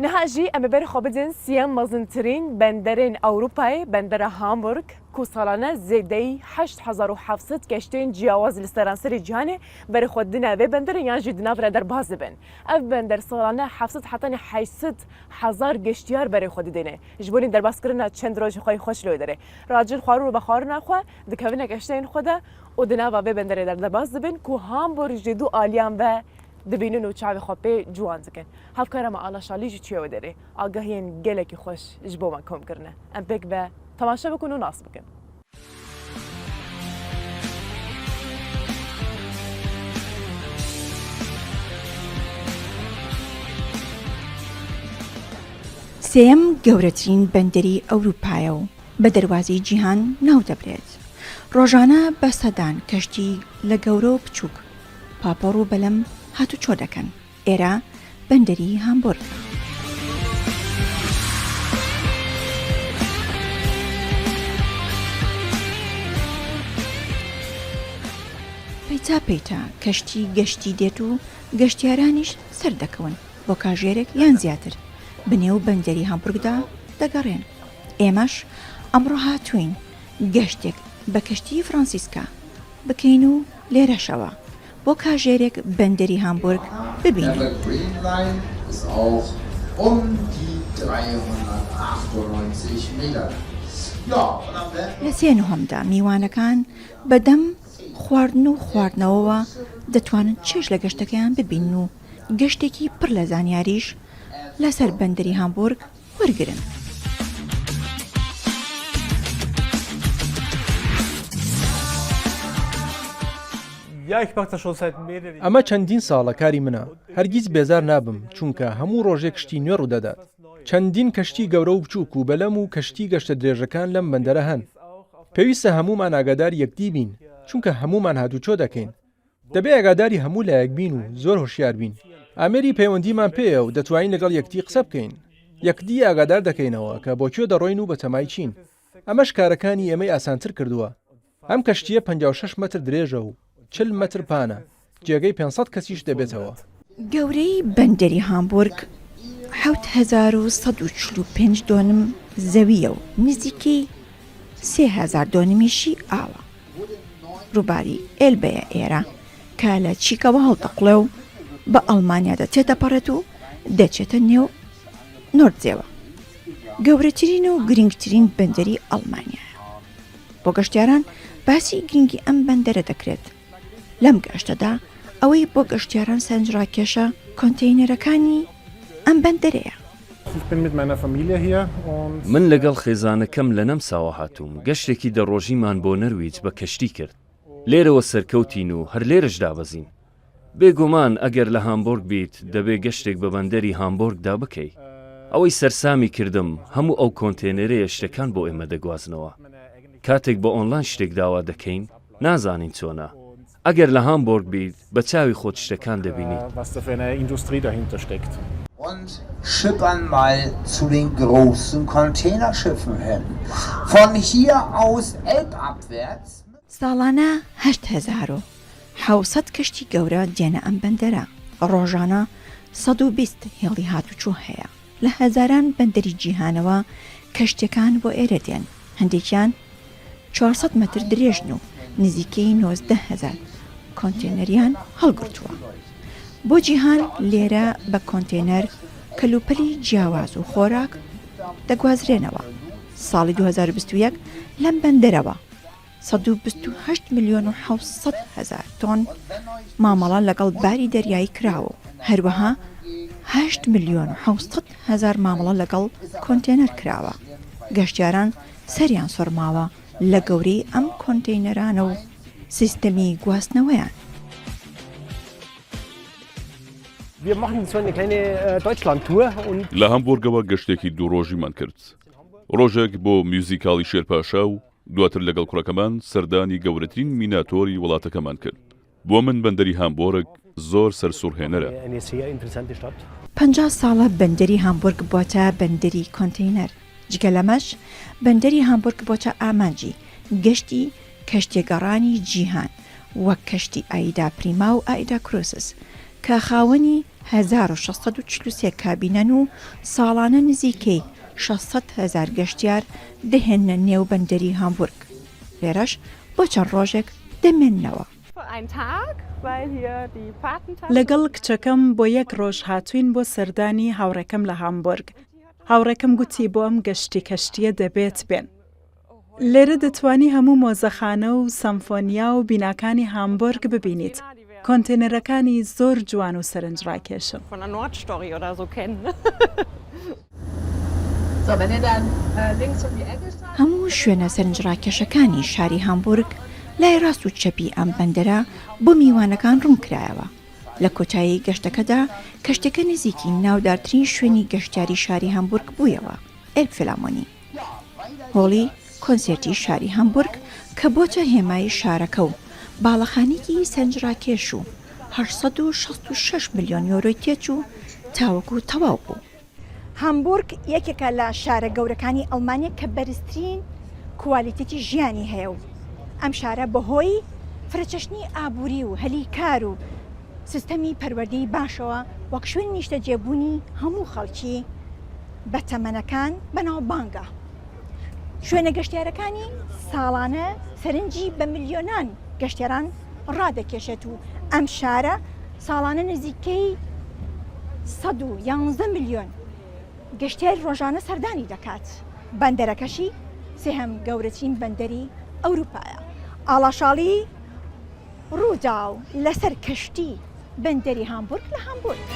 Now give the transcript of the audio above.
نهاجی ئەمە بەر خۆ بدەن سیەم مەزنترین بەندەرên ئەوروپای بەندەرە هامبورگ کو ساڵانە زێدەی 8700 کەشتên جیاواز لە سەرانسەری جیهانê بەرە خۆ دناوێ بەندەرن یان jî dinavre derbas dibin. Ev bender salane 700 hetanî 800,000 geştiyar berê xwe didêne. Ji bo derbasskirina çend rojê xwe xweş li wê derê. Racil xwarin û bexwarina xwe dikevine geşteyên xwe de û di nava vê benderê derbas dibin ku Hamburg jî du aliyan ve dibînin û çavê xwe pê ciwan dikin. Hevkara me alaşalî jî çûye wê derê. Agahiyên gelekî xweş ji bo me kom kirine. Em pêk ve temaşe bikin û nas bikin. سێم گەورەترین بەندەری ئەوروپایە و بە دەواازەی جیهان ناو دەبرێت. ڕۆژانە بە سەدان کەشتی لە گەورە و بچووک پاپۆڕ و بەلەم هاتوچۆ دەکەن. ئێرە بەندەری هامبورگ. پەیتا پەیتا کەشتی گەشتی دێت و گەشتیارانیش سەر دەکەون بۆ کاژێرێک یان زیاتر. بنێو بەندەری هامبورگدا دەگەڕێن. ئێمەش ئەمڕۆ هاتوین گەشتێک بە کەشتی فرانسیسکا بکەین و لێرەشەوە بۆ کاژێرێک بەندەری هامبورگ ببینین. لە سێ نوهەمدا میوانەکان بەدەم خواردن و خواردنەوەوە دەتوانن چێژ لە گەشتەکەیان ببین و گەشتێکی پڕ لە زانیاریش لەسەر بەندەری هامبورگ وەرگرن. ئەمە چەندین ساڵە کاری منە. هەرگیز بێزار نابم چونکە هەموو ڕۆژێک کشتی نوێ ڕوودەدات. چەندین کەشتی گەورە و بچووک و بەلەم و کەشتی گەشتە درێژەکان لەم بەندەرە هەن. پێویستە هەمومان ئاگادار یەکدی بین چونکە هەمومان هاتوچۆ دەکەین. دەبێ ئاگاداری هەموو لایەک بین و زۆر هۆشیار بین. ئامێری پەیوەندیمان پێیە و دەتوانین لەگەڵ یەکتی قسە بکەین. یەکدی ئاگادار دەکەینەوە کە بۆ کوێ دەڕۆین و بە تەمای چین. ئەمەش کارەکانی ئێمەی ئاسانتر کردووە. ئەم کەشتیە 56 مەتر درێژە و 40 مەتر پانە. جێگەی 500 کەسیش دەبێتەوە. گەورەی بەندەری هامبورگ 7145 دۆنم زەویە و نزیکەی 3000 دۆنمیشی ئاوە. ڕووباری ئێلبەیە ئێرە کە لە چیکەوە هەڵدەقڵێ و بە ئەڵمانیادا تێدەپەڕێت و دەچێتە نێو نۆردزێوە. گەورەترین و گرنگترین بەندەری ئەڵمانیایە. بۆ گەشتیاران باسی گرنگی ئەم بەندەرە دەکرێت. لەم گەشتەدا ئەوەی بۆ گەشتیاران سەرنجڕاکێشە کۆنتەینەرەکانی ئەم بەندەرەیە. من لەگەڵ خێزانەکەم لە نەمساوە هاتووم. گەشتێکی دەڕۆژیمان بۆ نەرویج بە کەشتی کرد. لێرەوە سەرکەوتین و هەر لێرەش دابەزین. بێگومان ئەگەر لە هامبورگ بیت دەبێ گەشتێک بە بەندەری هامبورگدا بکەی. ئەوەی سەرسامی کردم هەموو ئەو کۆنتێنەرەیە شتەکان بۆ ئێمە دەگوازنەوە. کاتێک بۆ ئۆنلاین شتێک داوا دەکەین نازانین چۆنە. ئەگەر لە هامبورگ بیت بە چاوی خۆت شتەکان دەبینی. Und schippern mal zu den großen Containerschiffen hin. Von hier aus elbabwärts. ساڵانە 8,700 کەشتی گەورە دێنە ئەم بەندەرە. ڕۆژانە 120 هێڵی هاتوچۆ هەیە. لە هەزاران بەندەری جیهانەوە کەشتەکان بۆ ئێرە دێن. هەندێکیان 400 مەتر درێژن و نزیکەی 19,000 کۆنتێنەریان هەڵگرتووە. بۆ جیهان لێرە بە کۆنتێنەر کەلوپەلی جیاواز و خۆراک دەگوازرێنەوە. ساڵی 2021 لەم بەندەرەوە 128,700,000 تۆن مامەڵە لەگەڵ باری دەریایی کراوە و هەروەها 8,700,000 مامەڵە لەگەڵ کۆنتێنەر کراوە. گەشتیاران سەریان سۆرماوە لە گەورەی ئەم کۆنتێنەرانە و سیستەمی گواستنەوەیان. لە هەمبورگەوە گەشتێکی دوو ڕۆژیمان کرد. ڕۆژێک بۆ میوزیکاڵی شێرپاشا و دواتر لەگەڵ کوڕەکەمان سەردانی گەورەترین میناتۆری وڵاتەکەمان کرد. بۆ من بەندەری هامبورگ زۆر سەرسوڕهێنەرە. 50 ساڵە بەندەری هامبورگ بۆتە بەندەری کۆنتەینەر. جگە لەمەش بەندەری هامبورگ بۆتە ئامانجی گەشتی کەشتێگەڕانی جیهان وەک کەشتی ئایدا پریما و ئایدا کرۆسس کە خاوەنی 1643 کابینەن و ساڵانە نزیکەی 600,000 گەشتیار دەهێنە نێو بەندەری هامبورگ. لێرەش بۆ چەند ڕۆژێک دەمێننەوە. لەگەڵ کچەکەم بۆ یەک ڕۆژ هاتوین بۆ سەردانی هاوڕێکەم لە هامبورگ. هاوڕێکەم گوتی بۆ ئەم گەشتی کەشتیە دەبێت بێن. لێرە دەتوانی هەموو مۆزەخانە و سەمفۆنیا و بیناکانی هامبورگ ببینیت. کۆنتێنەرەکانی زۆر جوان و سەرنجڕاکێشن. هەموو شوێنە سەرنجڕاکێشەکانی شاری هامبورگ لای ڕاست و چەپی ئەم بەندەرە بۆ میوانەکان ڕوون کرایەوە. لە کۆتایی گەشتەکەدا کەشتەکە نزیکی ناودارترین شوێنی گەشتیاری شاری هامبورگ بوویەوە، ئێلفلامۆنی. هۆڵی کۆنسێرتی شاری هامبورگ کە بۆتە هێمای شارەکە و باڵەخانێکی سەرنجڕاکێش و 866 ملیۆن یۆرۆی تێچوو تاوەکو تەواو بوو. هامبورگ یەکێکە لە شارە گەورەکانی ئەڵمانیا کە بەرزترین کوالیتێتی ژیانی هەیە و ئەم شارە بەهۆی فرەچەشنی ئابووری و هەلیکار و سیستەمی پەروەردەی باشەوە وەک شوێنی نیشتەجێبوونی هەموو خەڵکی بە تەمەنەکان بەناوبانگە. شوێنە گەشتیارەکانی ساڵانە سەرنجی بە ملیۆنان گەشتیاران ڕادەکێشێت و ئەم شارە ساڵانە نزیکەی 111 ملیۆن گەشتیار ڕۆژانە سەردانی دەکات. بەندەرەکەشی سێهەم گەورەترین بەندەری ئەوروپایە. ئاڵاشاڵی ڕوودا و لەسەر کەشتی بەندەری هامبورگ لە هامبورگ.